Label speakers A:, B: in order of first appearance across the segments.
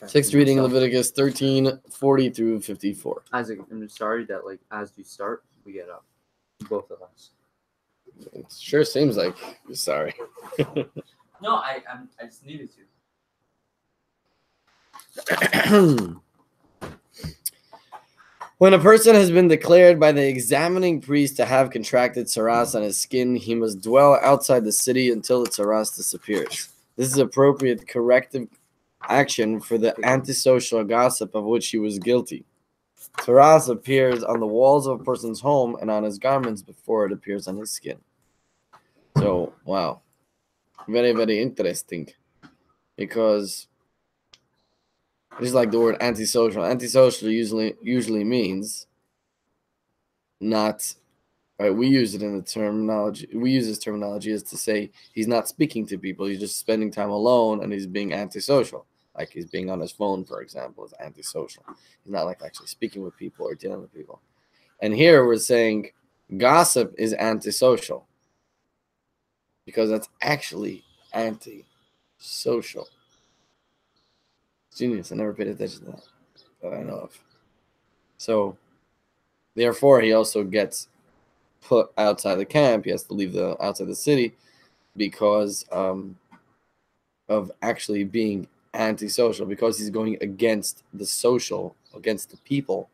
A: Sixth reading, Leviticus 13:40 through 54.
B: Isaac, I'm sorry that as you start, we get up. Both of us.
A: It sure seems like you're sorry.
B: No, I just needed to.
A: When a person has been declared by the examining priest to have contracted saras on his skin, he must dwell outside the city until the saras disappears. This is appropriate corrective action for the antisocial gossip of which he was guilty. Saras appears on the walls of a person's home and on his garments before it appears on his skin. So, wow. Very, very interesting. Because it's like the word antisocial. Antisocial usually means not, right? We use it in the terminology. We use this terminology as to say he's not speaking to people. He's just spending time alone and he's being antisocial. Like he's being on his phone, for example, is antisocial. He's not like actually speaking with people or dealing with people. And here we're saying gossip is antisocial because that's actually antisocial. Genius. I never paid attention to that I know of. So, therefore, he also gets put outside the camp. He has to leave outside the city because of actually being antisocial, because he's going against the social, against the people.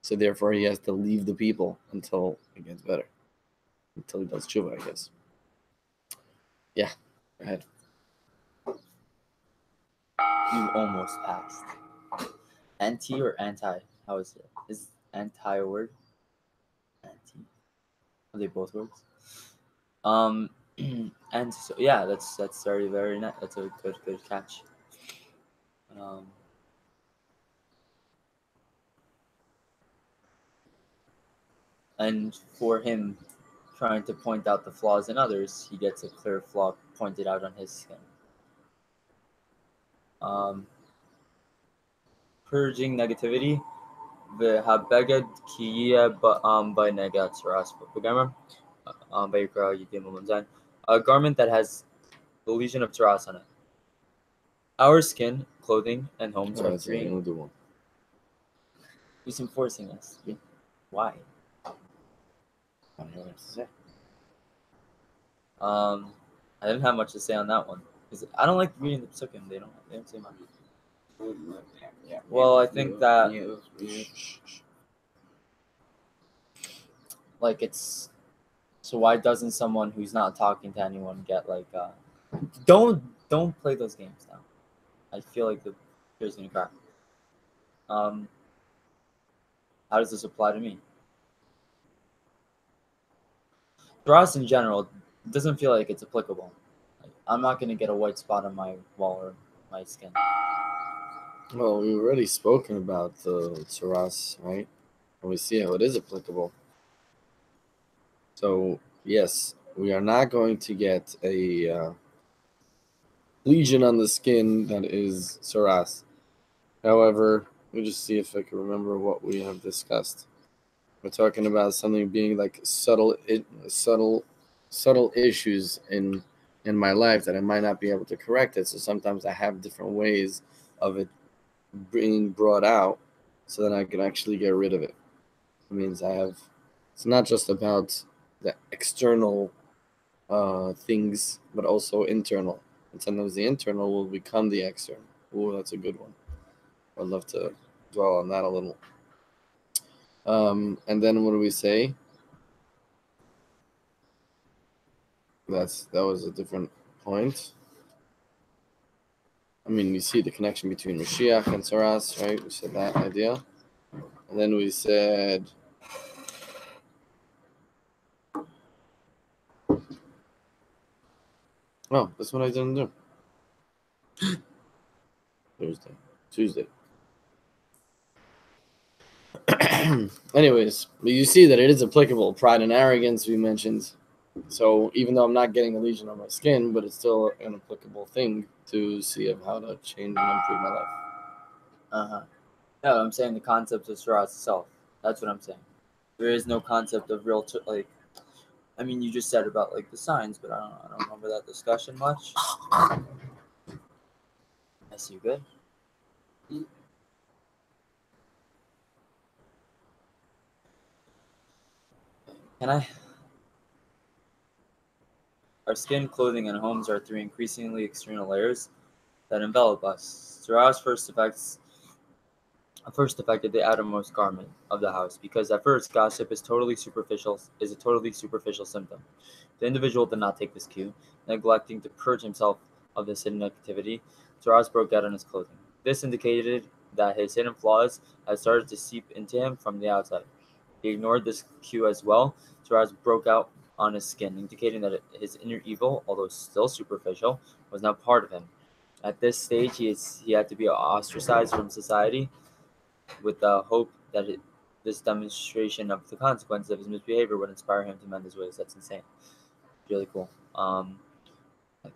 A: So, therefore, he has to leave the people until it gets better, until he does tshuva, I guess. Yeah, go ahead.
B: You almost passed. Anti or anti? How is it? Is anti a word? Anti. Are they both words? And so yeah, that's very, very nice. That's a good catch. And for him trying to point out the flaws in others, he gets a clear flaw pointed out on his skin. Purging negativity. V'habeged kiya by negat saras b'gamar v'yikra yidim u'manzayin. A garment that has the lesion of saras on it. Our skin, clothing, and homes are three. He's enforcing us. Why?
A: I don't know what to say.
B: I didn't have much to say on that one because I don't like reading the psukim. They don't say much.
A: Yeah.
B: Well, I think that like it's so why doesn't someone who's not talking to anyone get like don't play those games now. I feel like the here's gonna crack. How does this apply to me? For us in general, it doesn't feel like it's applicable. Like, I'm not gonna get a white spot on my wall or my skin.
A: Well, we've already spoken about the saras, right? And we see how it is applicable. So, yes, we are not going to get a lesion on the skin that is saras. However, let me just see if I can remember what we have discussed. We're talking about something being like subtle issues in my life that I might not be able to correct it. So sometimes I have different ways of it being brought out so that I can actually get rid of it. It means it's not just about the external things, but also internal. And sometimes the internal will become the external. Oh, that's a good one. I'd love to dwell on that a little. And then what do we say? That was a different point. I mean, you see the connection between Mashiach and Saras, right? We said that idea. And then we said oh, this one I didn't do. Tuesday. Anyways, but you see that it is applicable. Pride and arrogance we mentioned. So even though I'm not getting a lesion on my skin, but it's still an applicable thing to see of how to change and improve my life.
B: No, I'm saying the concept of saras itself. That's what I'm saying. There is no concept of real like. I mean, you just said about like the signs, but I don't remember that discussion much. I see you good. Can I? Our skin, clothing, and homes are three increasingly external layers that envelop us. Zara's first affected the outermost garment of the house, because at first gossip is a totally superficial symptom. The individual did not take this cue, neglecting to purge himself of this hidden activity. Zaraz broke out on his clothing. This indicated that his hidden flaws had started to seep into him from the outside. He ignored this cue as well. Zaraz broke out on his skin, indicating that his inner evil, although still superficial, was now part of him. At this stage, he had to be ostracized from society, with the hope that this demonstration of the consequences of his misbehavior would inspire him to mend his ways. That's insane. Really cool. Like,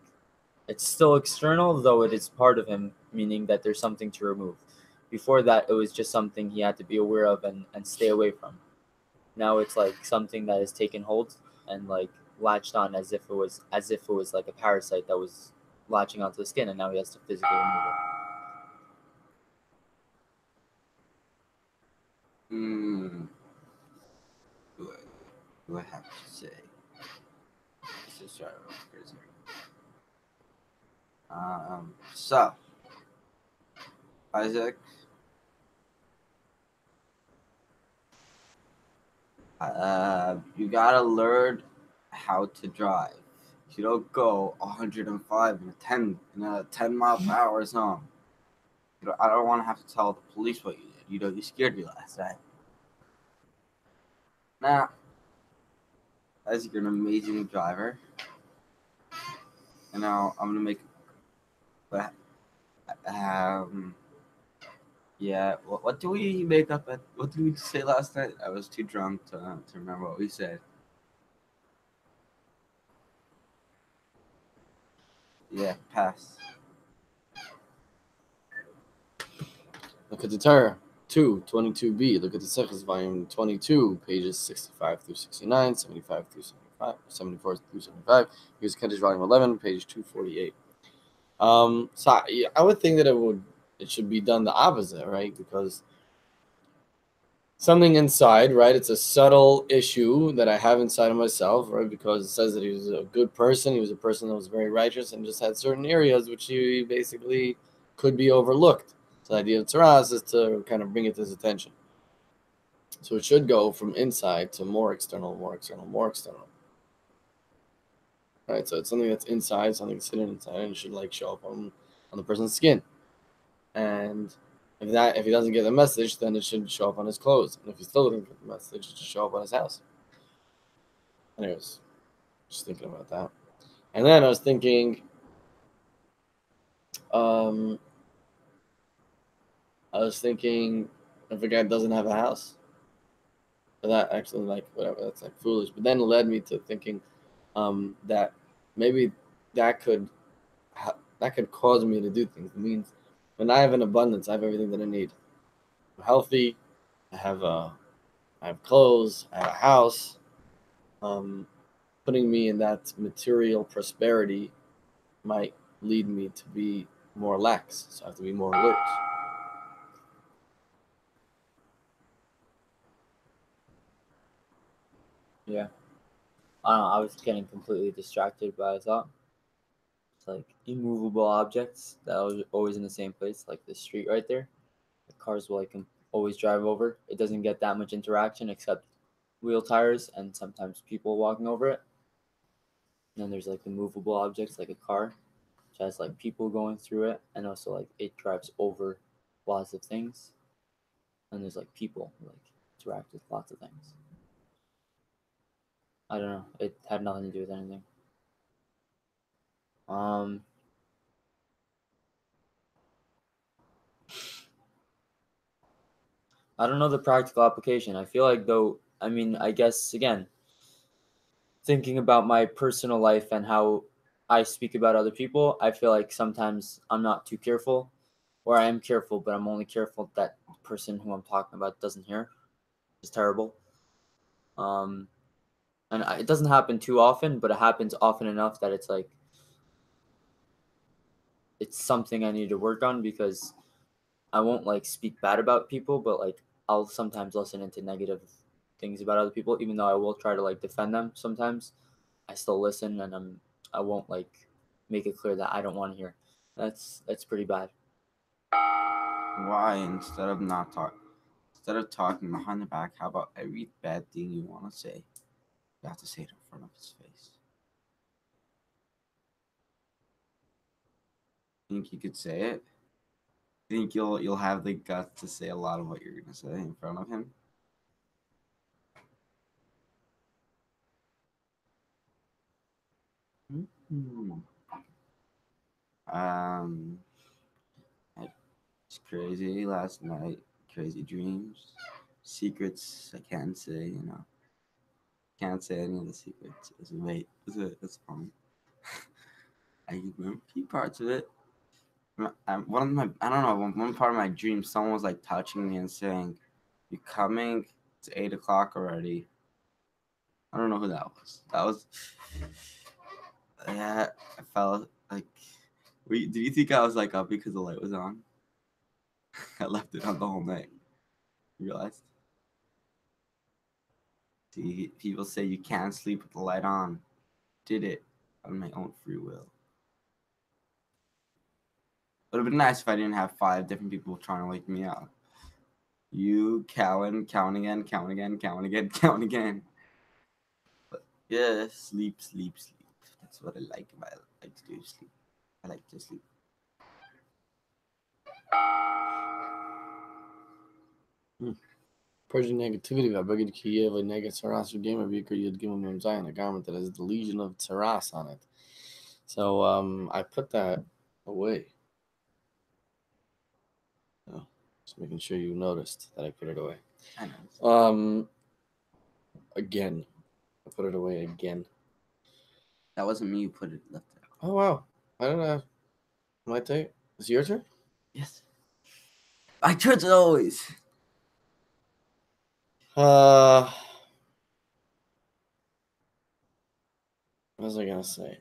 B: it's still external, though it is part of him, meaning that there's something to remove. Before that, it was just something he had to be aware of and stay away from. Now it's like something that has taken hold and like latched on as if it was like a parasite that was latching onto the skin, and now he has to physically remove it.
A: What do I have to say? Let's just try to go crazy. So, Isaac, you gotta learn how to drive. You don't go 105 in a 10-mile-per-hour zone. I don't want to have to tell the police what you did. You scared me last night. Now, Isaac, you're an amazing driver. And now I'm gonna make. But yeah. What do we make up at? What did we say last night? I was too drunk to remember what we said. Yeah, pass. Look at the Torah 22b. Look at the Seches, volume 22, pages 65 through 69, 75 through 75, 74 through 75. Here's Kaddish, volume 11, page 248. So I would think that it should be done the opposite, right? Because something inside, right? It's a subtle issue that I have inside of myself, right? Because it says that he was a good person. He was a person that was very righteous and just had certain areas which he basically could be overlooked. So the idea of Taras is to kind of bring it to his attention. So it should go from inside to more external, more external, more external. Right? So it's something that's inside, something that's hidden inside, and it should like show up on the person's skin. And if he doesn't get the message, then it should show up on his clothes. And if he still doesn't get the message, it should show up on his house. Anyways, just thinking about that. And then I was thinking, if a guy doesn't have a house, but that actually like whatever, that's like foolish. But then it led me to thinking that maybe that could cause me to do things. It means when I have an abundance, I have everything that I need. I'm healthy. I have clothes. I have a house. Putting me in that material prosperity might lead me to be more lax. So I have to be more alert.
B: Yeah. I don't know. I was getting completely distracted by a thought. It's like immovable objects that are always in the same place, like the street right there. The cars will like always drive over. It doesn't get that much interaction except wheel tires and sometimes people walking over it. And then there's like the movable objects like a car, which has like people going through it, and also like it drives over lots of things. And there's like people who like interact with lots of things. I don't know. It had nothing to do with anything. Um, I don't know the practical application. I feel like though, I mean, I guess again, thinking about my personal life and how I speak about other people, I feel like sometimes I'm not too careful, or I am careful, but I'm only careful that the person who I'm talking about doesn't hear. It's terrible. Um, and it doesn't happen too often, but it happens often enough that it's like it's something I need to work on, because I won't like speak bad about people, but like I'll sometimes listen into negative things about other people, even though I will try to like defend them sometimes. I still listen, and I won't like make it clear that I don't want to hear. That's pretty bad.
C: Why instead of talking behind the back, how about every bad thing you want to say, you have to say it in front of his face? Think you could say it? Think you'll have the guts to say a lot of what you're gonna say in front of him? Hmm. Um, it's crazy last night. Crazy dreams, secrets I can't say. Can't say any of the secrets. It's fun. I remember key parts of it. One of my I don't know one part of my dream, someone was like touching me and saying, "You coming? It's 8 o'clock already." I don't know who that was. That was yeah. I felt like. Did you think I was like up because the light was on? I left it on the whole night. You realized? See, people say you can't sleep with the light on. Did it on my own free will. Would have been nice if I didn't have 5 different people trying to wake me up. You, Callan, count again, count again, count again, count again. But yeah, sleep, sleep, sleep. That's what I like about it. I like to do sleep. I like to sleep.
A: Purging negativity. Vabagid Kiev, a negative Saras game of Vika, you'd give him Zion, a garment that has the legion of Saras on it. So I put that away. Oh, just making sure you noticed that I put it away.
C: I know.
A: Again. I put it away again.
C: That wasn't me who put it left it out.
A: Oh wow. I don't know. My take. It's your turn?
C: Yes. My turn's always.
A: What was I gonna say?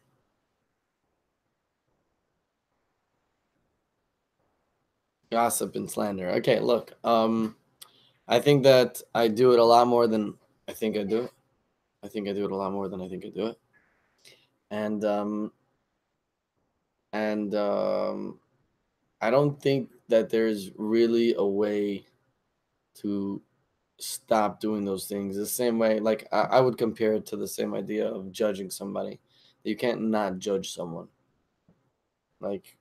A: Gossip and slander. Okay, look. I think that I do it a lot more than I think I do it. I think I do it a lot more than I think I do it. And I don't think that there's really a way to stop doing those things. The same way, like I would compare it to the same idea of judging somebody. You can't not judge someone. Like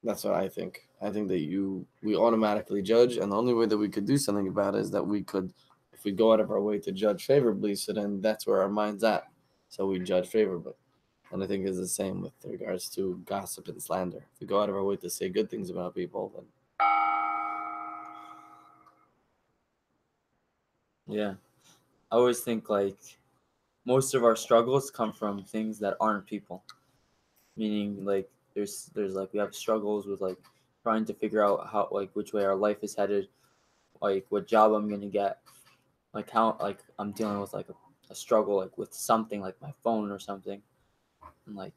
A: that's what I think. I think that we automatically judge, and the only way that we could do something about it is that we could, if we go out of our way to judge favorably, so then that's where our mind's at. So we judge favorably. And I think it's the same with regards to gossip and slander. If we go out of our way to say good things about people, then
B: Yeah, I always think like most of our struggles come from things that aren't people. Meaning like there's like we have struggles with like trying to figure out how like which way our life is headed, like what job I'm gonna get, like how like I'm dealing with like a struggle like with something like my phone or something, and like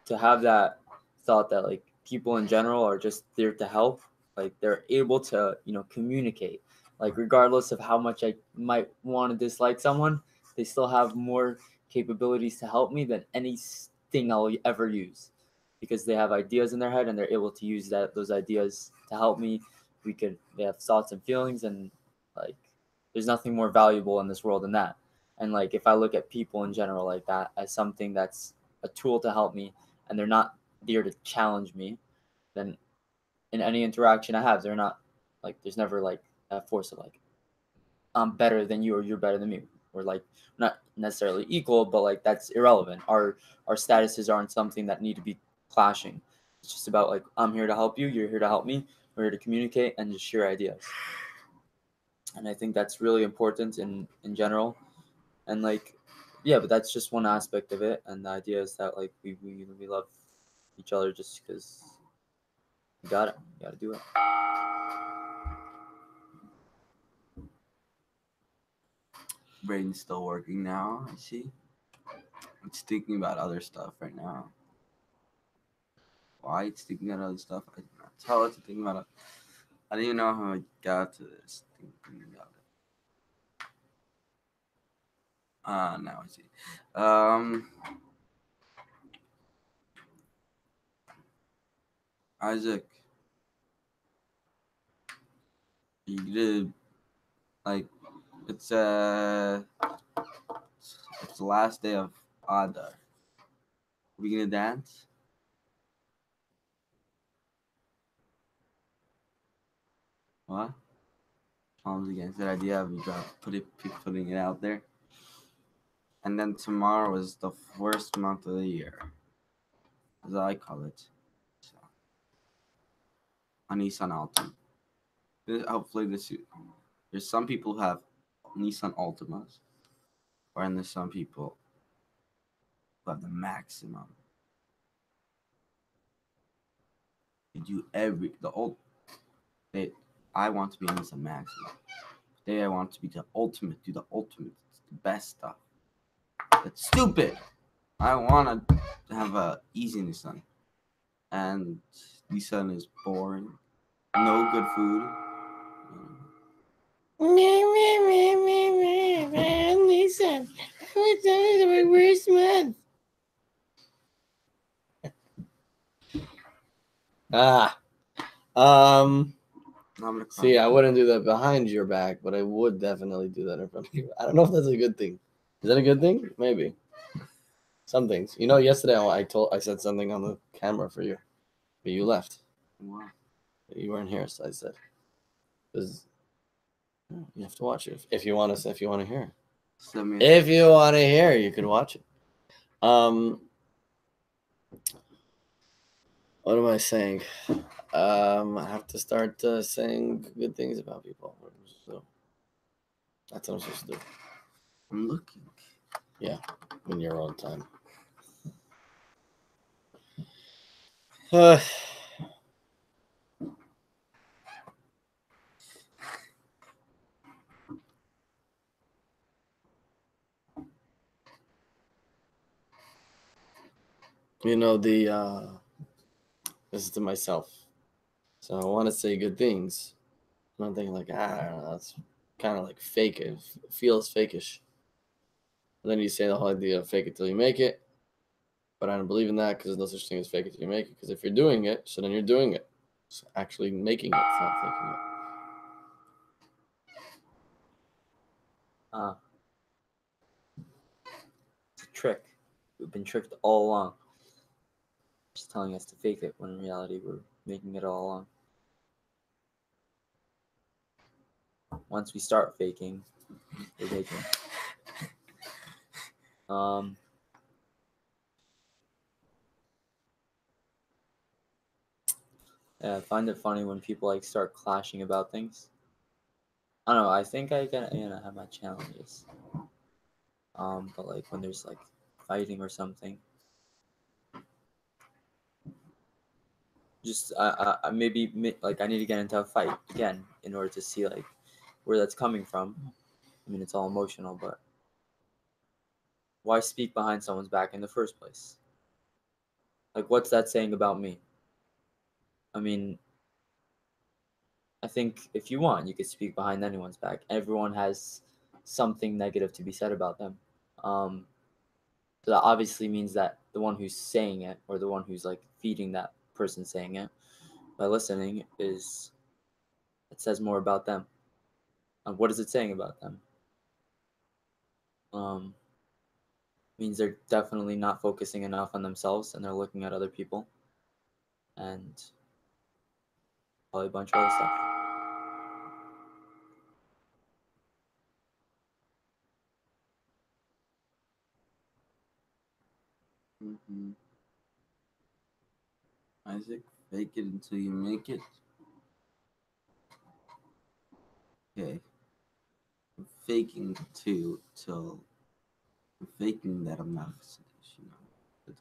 B: to have that thought that like people in general are just there to help, like they're able to communicate, like regardless of how much I might want to dislike someone, they still have more capabilities to help me than anything I'll ever use, because they have ideas in their head and they're able to use those ideas to help me. They have thoughts and feelings, and like there's nothing more valuable in this world than that. And like if I look at people in general like that as something that's a tool to help me, and they're not there to challenge me, then in any interaction I have, they're not like there's never like that force of like I'm better than you or you're better than me. We're like not necessarily equal, but like that's irrelevant. Our statuses aren't something that need to be clashing. It's just about like I'm here to help you, you're here to help me, we're here to communicate and just share ideas. And I think that's really important in general. And like yeah, but that's just one aspect of it. And the idea is that like we love each other just because you got it. You got to do it.
C: Brain's still working now. I see. It's thinking about other stuff right now. Why it's thinking about other stuff? I cannot tell it to think about it. I don't even know how I got to this. Thinking about it. Now I see. Isaac, you did like it's it's the last day of Adar. Are we gonna dance? What? Tom's against that idea of putting it out there. And then tomorrow is the first month of the year, as I call it. So, a Nissan Altima. Hopefully there's some people who have Nissan Altimas, or and there's some people who have the maximum. You do the old. I want to be a Nissan Maximum. Today I want to be the ultimate. Do the ultimate. It's the best stuff. That's stupid. I want to have a easy Nissan, and Nissan is boring. No good food.
A: Listen, it's my worst month.
C: I'm gonna cry.
A: See, I wouldn't do that behind your back, but I would definitely do that in front of you. I don't know if that's a good thing. Is that a good thing? Maybe. Some things. You know, yesterday I said something on the camera for you, but you left.
C: Wow.
A: You weren't here, so I said, "Because you have to watch it if you want to. If you want to hear, if you want to hear, you can watch it." What am I saying? I have to start saying good things about people. So that's what I'm supposed to do.
C: I'm looking.
A: Yeah, in your own time. You know, this is to myself. So I want to say good things. I'm thinking like, I don't know, that's kind of like fake. It feels fakish. And then you say the whole idea of fake it till you make it. But I don't believe in that because there's no such thing as fake it till you make it. Because if you're doing it, so then you're doing it. It's actually making it, it's not faking it.
B: It's a trick. We've been tricked all along. Just telling us to fake it when in reality we're making it all along. Once we start faking, we're making. Yeah, I find it funny when people like start clashing about things. I don't know. I think I can, have my challenges. But like when there's like fighting or something, just I maybe like I need to get into a fight again in order to see like where that's coming from. I mean, it's all emotional, but why speak behind someone's back in the first place? Like, what's that saying about me? I mean, I think if you want, you could speak behind anyone's back. Everyone has something negative to be said about them. So that obviously means that the one who's saying it, or the one who's like feeding that person saying it by listening, it says more about them. What is it saying about them? Means they're definitely not focusing enough on themselves, and they're looking at other people, and probably a bunch of other stuff.
C: Mm-hmm. Isaac, fake it until you make it. Okay. I'm faking faking that I'm not but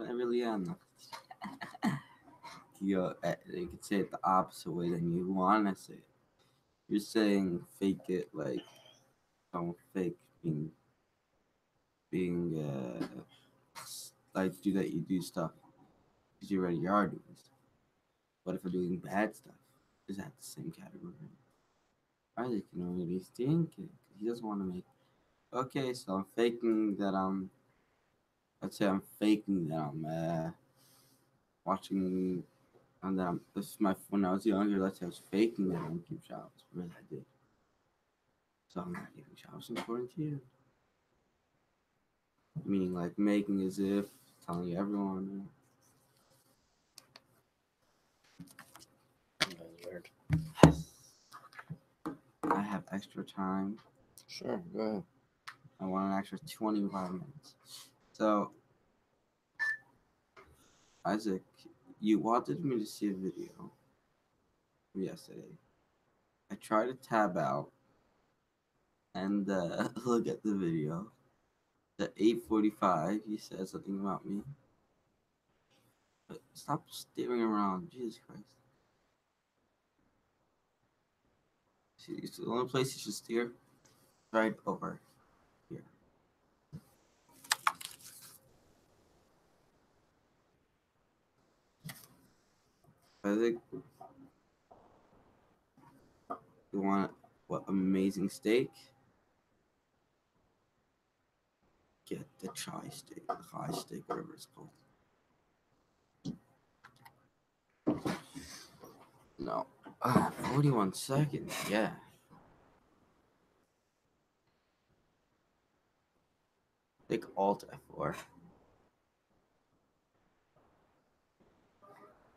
C: I really am not. You could say it the opposite way than you want to say it. You're saying fake it like don't fake being like do that you do stuff because you already are doing stuff. What if we're doing bad stuff? is at the same category. Isaac can really think it. He doesn't want to make. Okay, so I'm faking that I'm. Let's say I'm faking that I'm watching. And that this is my when I was younger. Let's say I was faking that I'm giving showers. Really, I did. So I'm not giving showers according to you. Meaning like making as if telling everyone.
A: That's weird.
C: I have extra time.
A: Sure, go ahead.
C: I want an extra 25 minutes. So, Isaac, you wanted me to see a video yesterday. I tried to tab out and look at the video. At 8:45, he said something about me. But stop staring around, Jesus Christ. See, it's the only place you should steer. Right over here. Isaac, you want what amazing steak? Get the chai steak, the high steak, whatever it's called. No. 41 seconds, yeah. Take Alt F4.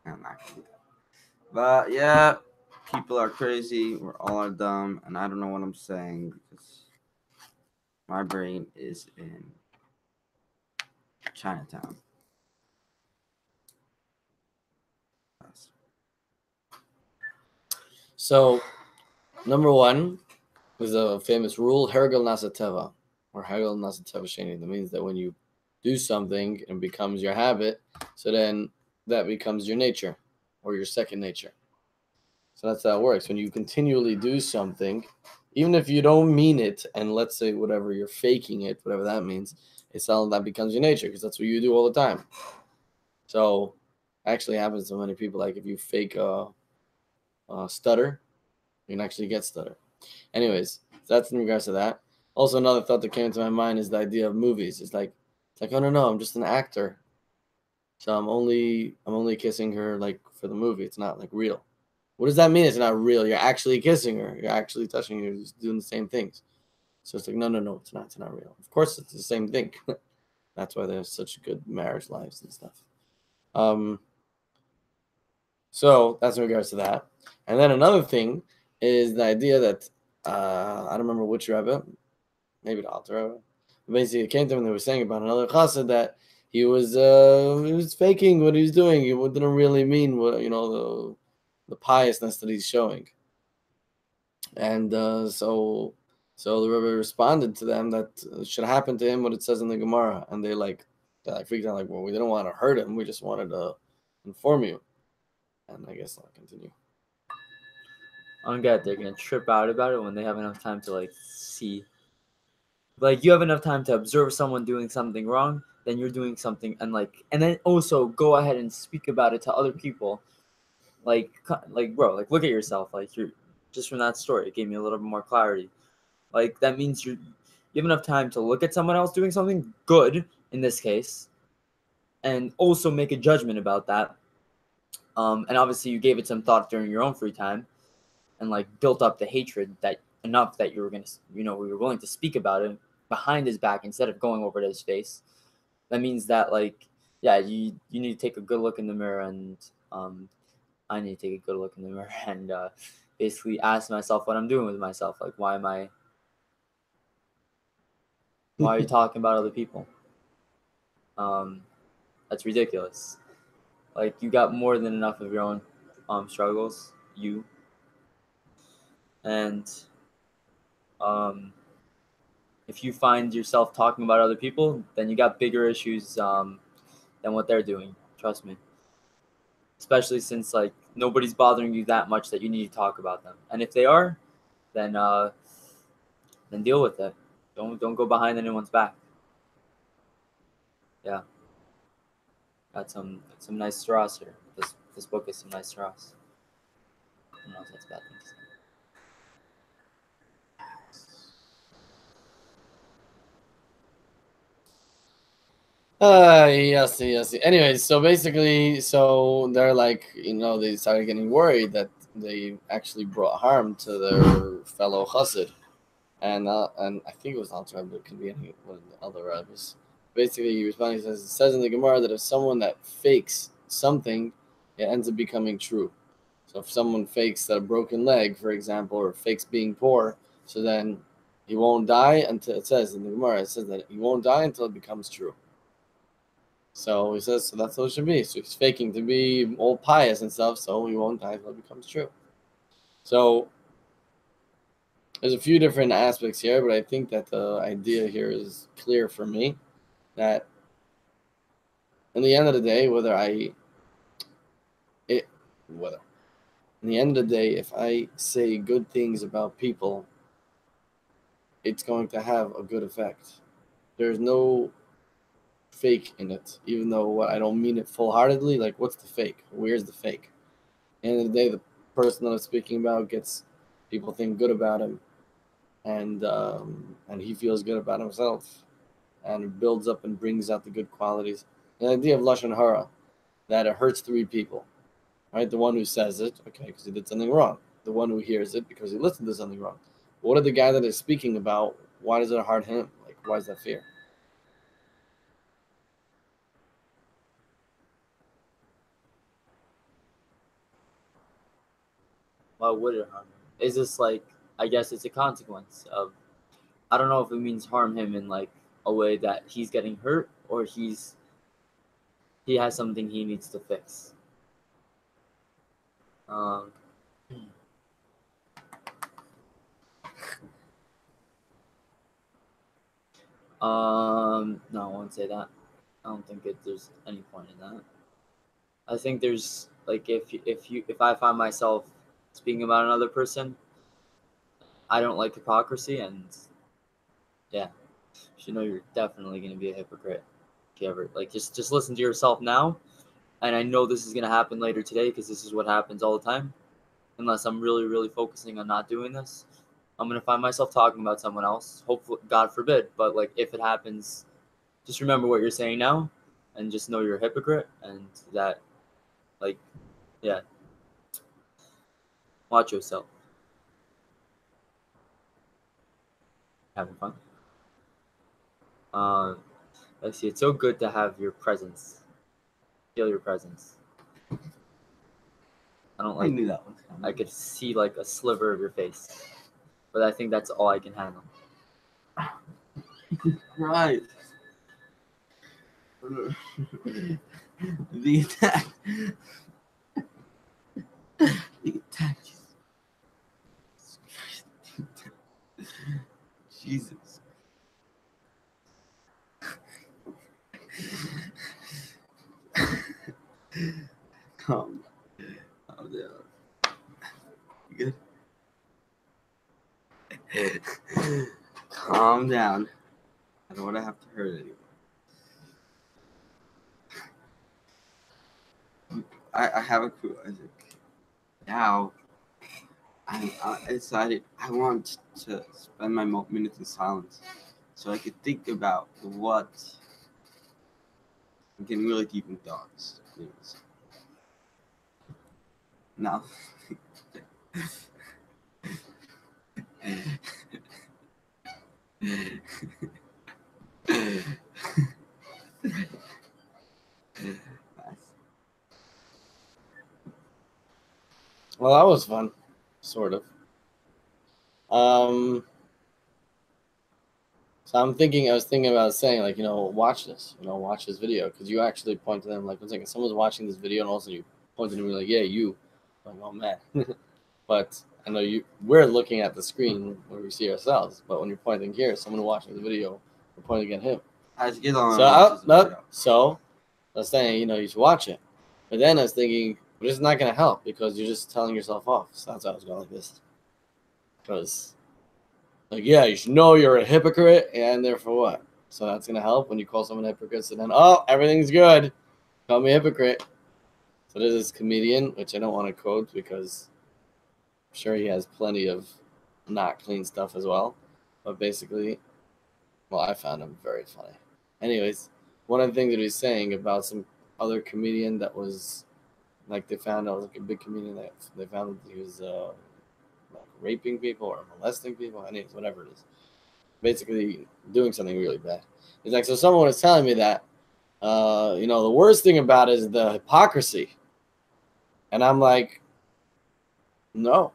C: I'm not gonna do that. But yeah, people are crazy. We're all are dumb, and I don't know what I'm saying because my brain is in Chinatown.
A: So, number one is a famous rule, Hergel Nasateva, or Hergel Nasateva Sheni. That means that when you do something and becomes your habit, so then that becomes your nature or your second nature. So that's how it works. When you continually do something, even if you don't mean it, and let's say whatever you're faking it, whatever that means, it's all that becomes your nature because that's what you do all the time. So, actually happens to many people. Like if you fake a stutter, you can actually get stutter. Anyways, so that's in regards to that. Also, another thought that came into my mind is the idea of movies. It's like, oh no, I'm just an actor, so I'm only kissing her like for the movie. It's not like real. What does that mean? It's not real. You're actually kissing her. You're actually touching her. You're just doing the same things. So it's like, no, it's not. It's not real. Of course, it's the same thing. That's why they have such good marriage lives and stuff. Um, so that's in regards to that. And then another thing is the idea that I don't remember which rabbi, maybe the Alter Rebbe. Basically, it came to him and they were saying about another chassid that he was faking what he was doing. He didn't really mean what the piousness that he's showing. And so the Rebbe responded to them that it should happen to him what it says in the Gemara, and they're like freaked out like, well, we didn't want to hurt him, we just wanted to inform you. And I guess I'll continue.
B: I don't get it. They're gonna trip out about it when they have enough time to like see. Like you have enough time to observe someone doing something wrong, then you're doing something, and then also go ahead and speak about it to other people. Like bro, like look at yourself. Like you're just from that story, it gave me a little bit more clarity. Like that means you have enough time to look at someone else doing something good in this case, and also make a judgment about that. And obviously you gave it some thought during your own free time, and like built up the hatred that enough that you were gonna, we were willing to speak about it behind his back instead of going over to his face. That means that like, yeah, you need to take a good look in the mirror, and I need to take a good look in the mirror and basically ask myself what I'm doing with myself. Like, why are you talking about other people? That's ridiculous. Like, you got more than enough of your own struggles, and if you find yourself talking about other people, then you got bigger issues than what they're doing. Trust me. Especially since like nobody's bothering you that much that you need to talk about them. And if they are, then deal with it. Don't go behind anyone's back. Yeah, got some nice straws here. This book is some nice straws. someone else, that's a bad thing to say.
A: Yes. Anyways, so basically, so they're like, they started getting worried that they actually brought harm to their fellow chassid, and I think it was Alter, but it could be any one of the other rabbis. Basically, he responds, it says in the Gemara that if someone that fakes something, it ends up becoming true. So if someone fakes a broken leg, for example, or fakes being poor, so then he won't die until, it says in the Gemara, it says that he won't die until it becomes true. So he says, so that's what it should be. So he's faking to be all pious and stuff, so he won't die until it becomes true. So there's a few different aspects here, but I think that the idea here is clear for me that in the end of the day, in the end of the day, if I say good things about people, it's going to have a good effect. There's no fake in it, even though I don't mean it full-heartedly. Like, what's the fake? Where's the fake? At the end of the day, the person that I'm speaking about gets people think good about him, and he feels good about himself, and it builds up and brings out the good qualities. The idea of lashon hara, that it hurts three people, right? The one who says it, okay, because he did something wrong. The one who hears it because he listened to something wrong. What are the guy that is speaking about? Why does it hurt him? Like, why is that fear?
B: Why would it harm him? Is this like, I guess it's a consequence of, I don't know if it means harm him in like a way that he's getting hurt or he has something he needs to fix. No, I won't say that. I don't think there's any point in that. I think there's like if I find myself speaking about another person, I don't like hypocrisy, and yeah, you know you're definitely gonna be a hypocrite if you ever like just listen to yourself now, and I know this is gonna happen later today because this is what happens all the time. Unless I'm really focusing on not doing this, I'm gonna find myself talking about someone else. Hopefully, God forbid, but like if it happens, just remember what you're saying now, and just know you're a hypocrite, and that, like, yeah, watch yourself. Having fun. Let's see. It's so good to have your presence. Feel your presence.
C: I knew that was coming.
B: I could see like a sliver of your face, but I think that's all I can handle.
C: Right. The attack. The attack. Jesus. Calm down. You good? Calm down. I don't want to have to hurt anyone. I have a clue, Isaac. Now, I decided I want to spend my minutes in silence so I could think about what. I'm getting really deep in thoughts. Now.
A: Well, that was fun, sort of. So I was thinking about saying, like, watch this, watch this video, because you actually point to them, like, one second, someone's watching this video, and also you point to them, and you're like, yeah, you. I'm like, oh man. But I know we're looking at the screen where we see ourselves, but when you're pointing here, someone watching the video, we're pointing at him. So I was saying, you should watch it. But then I was thinking, but it's not going to help because you're just telling yourself off. So that's why I was going like this. Because, like, yeah, you should know you're a hypocrite, and therefore what? So that's going to help when you call someone a hypocrite. So then, oh, everything's good. Call me a hypocrite. So there's this comedian, which I don't want to quote because sure he has plenty of not clean stuff as well. But basically, well, I found him very funny. Anyways, one of the things that he was saying about some other comedian that was like they found out like a big comedian that they found that he was like raping people or molesting people, anyways, whatever it is. Basically doing something really bad. He's like, so someone was telling me that the worst thing about it is the hypocrisy. And I'm like, no,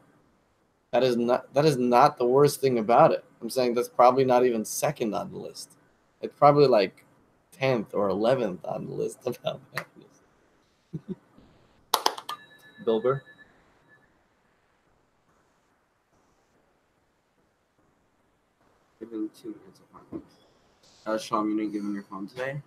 A: that is not the worst thing about it. I'm saying that's probably not even second on the list. It's probably like 10th or 11th on the list about that.
B: Bilber.
C: Give him 2 minutes of fun. Sham, you didn't give him your phone today?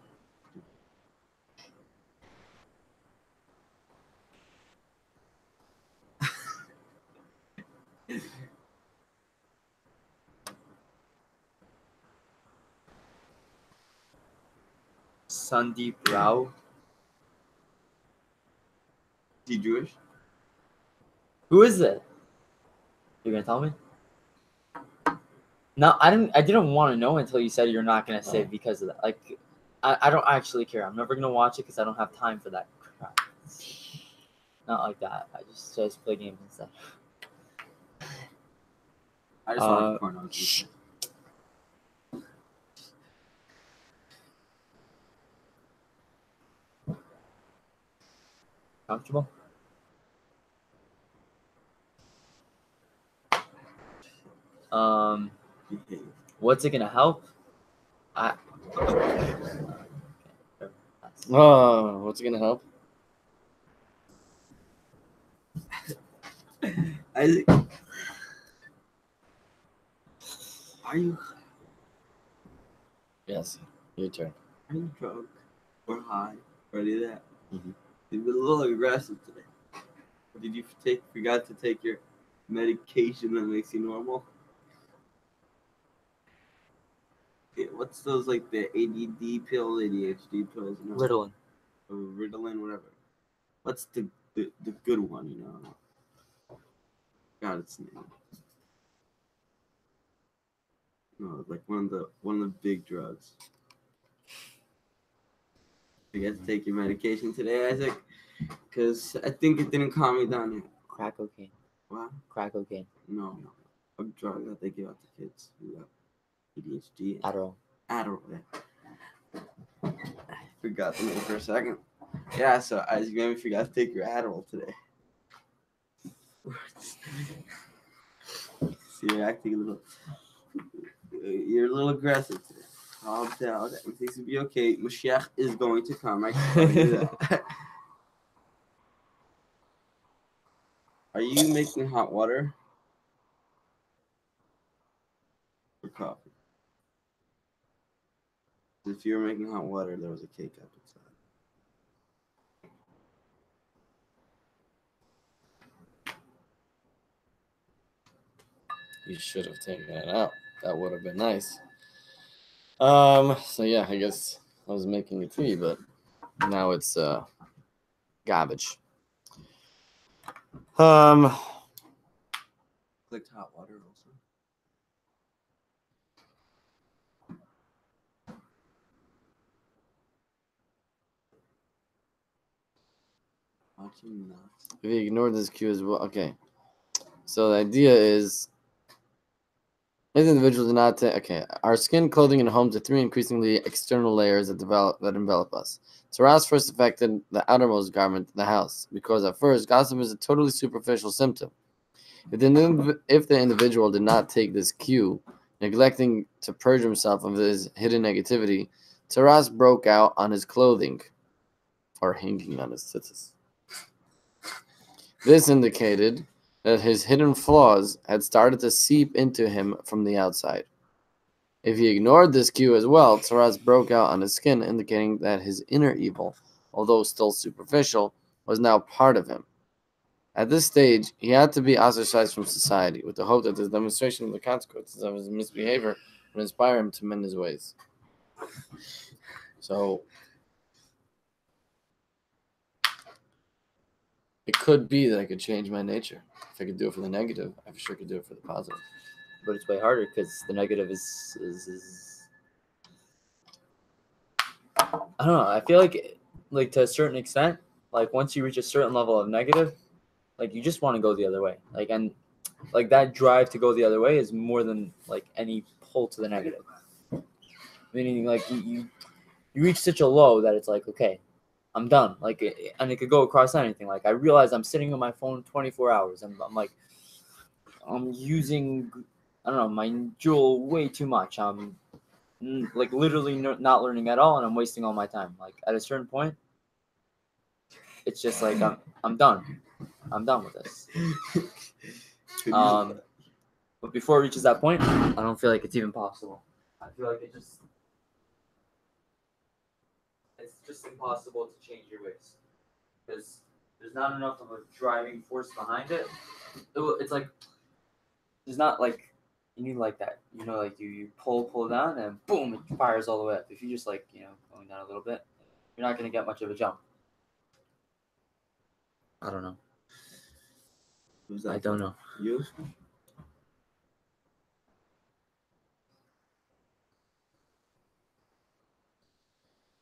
B: Sandeep Rao.
C: Is he Jewish?
B: Who is it? You're gonna tell me? No, I didn't want to know until you said you're not gonna say because of that. Like, I don't actually care. I'm never gonna watch it because I don't have time for that crap. Not like that. I just play games instead.
C: I just want porno.
B: Comfortable? What's it gonna help?
A: Oh, what's it gonna help?
C: Isaac, are you
A: Yes, your turn.
C: drunk or high or any of that?
A: Mhm.
C: You've been a little aggressive today. Did you forgot to take your medication that makes you normal? Yeah, what's those like the ADD pill, ADHD pills? You know?
B: Ritalin.
C: Or Ritalin, whatever. What's the good one? You know. God, its name. No, like one of the big drugs. You got to take your medication today, Isaac, because I think it didn't calm me down yet.
B: Crack cocaine.
C: What?
B: Crack cocaine.
C: No. A drug that they give out to kids who got ADHD.
B: Adderall.
C: Adderall, yeah. I forgot the name for a second. Yeah, so Isaac, you maybe forgot to take your Adderall today. See, you're a little aggressive today. Calm down. Everything's gonna be okay. Mashiach is going to come. I can tell you that. Are you making hot water or coffee? If you were making hot water, there was a cake up inside.
A: You should have taken it out. That would have been nice. So yeah, I guess I was making a tea, but now it's garbage.
C: Clicked hot water also. Watching nuts.
A: If you ignore this cue as well, okay. So the idea is, as individuals do not take. Okay, our skin, clothing, and homes are 3 increasingly external layers that envelop us. Taras first affected the outermost garment of the house, because at first gossip is a totally superficial symptom. If the individual did not take this cue, neglecting to purge himself of his hidden negativity, Taras broke out on his clothing, or hanging on his tzitzis. This indicated that his hidden flaws had started to seep into him from the outside. If he ignored this cue as well, Taras broke out on his skin, indicating that his inner evil, although still superficial, was now part of him. At this stage, he had to be ostracized from society, with the hope that this demonstration of the consequences of his misbehavior would inspire him to mend his ways. So, It could be that I could change my nature. If I could do it for the negative, I for sure could do it for the positive.
B: But it's way harder because the negative is I don't know. I feel like to a certain extent, like once you reach a certain level of negative, like you just want to go the other way. Like and like that drive to go the other way is more than like any pull to the negative. Meaning like you reach such a low that it's like, okay, I'm done. Like and it could go across anything. Like I realize I'm sitting on my phone 24 hours and I'm like I'm using I don't know my Jewel way too much. I'm like literally not learning at all and I'm wasting all my time. Like at a certain point it's just like I'm done. I'm done with this. But before it reaches that point, I don't feel like it's even possible. I feel like it's just impossible to change your ways because there's not enough of a driving force behind it. It's like there's not like you need like that. You know, like you pull down and boom, it fires all the way up. If you just like going down a little bit, you're not gonna get much of a jump. I don't know.
C: Who's that?
B: I don't know.
C: You?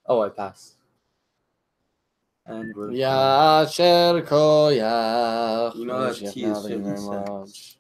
B: Oh, I passed. And we're
A: Yasher koyach.
C: You know that
A: Thank
C: tea
A: you
C: is 50
A: very
C: cents.
A: much.